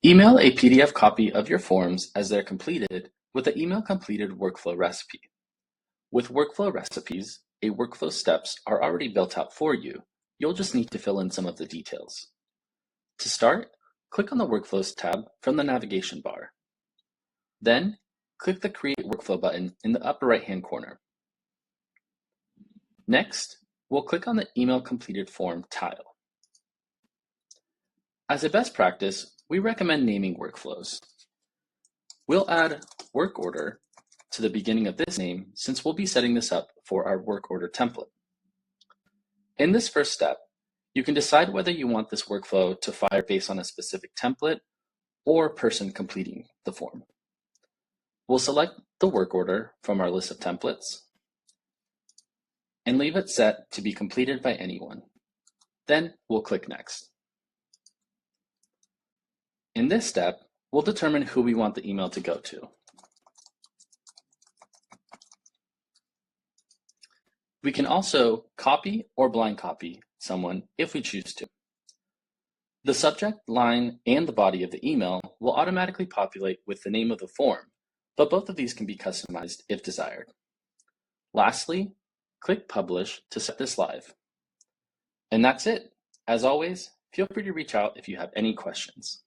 Email a PDF copy of your forms as they're completed with the email completed workflow recipe. With workflow recipes, workflow steps are already built out for you. You'll just need to fill in some of the details. To start, click on the Workflows tab from the navigation bar. Then, click the Create Workflow button in the upper right-hand corner. Next, we'll click on the Email Completed Form tile. As a best practice, we recommend naming workflows. We'll add work order to the beginning of this name since we'll be setting this up for our work order template. In this first step, you can decide whether you want this workflow to fire based on a specific template or person completing the form. We'll select the work order from our list of templates and leave it set to be completed by anyone. Then we'll click Next. In this step, we'll determine who we want the email to go to. We can also copy or blind copy someone if we choose to. The subject line and the body of the email will automatically populate with the name of the form, but both of these can be customized if desired. Lastly, click Publish to set this live. And that's it. As always, feel free to reach out if you have any questions.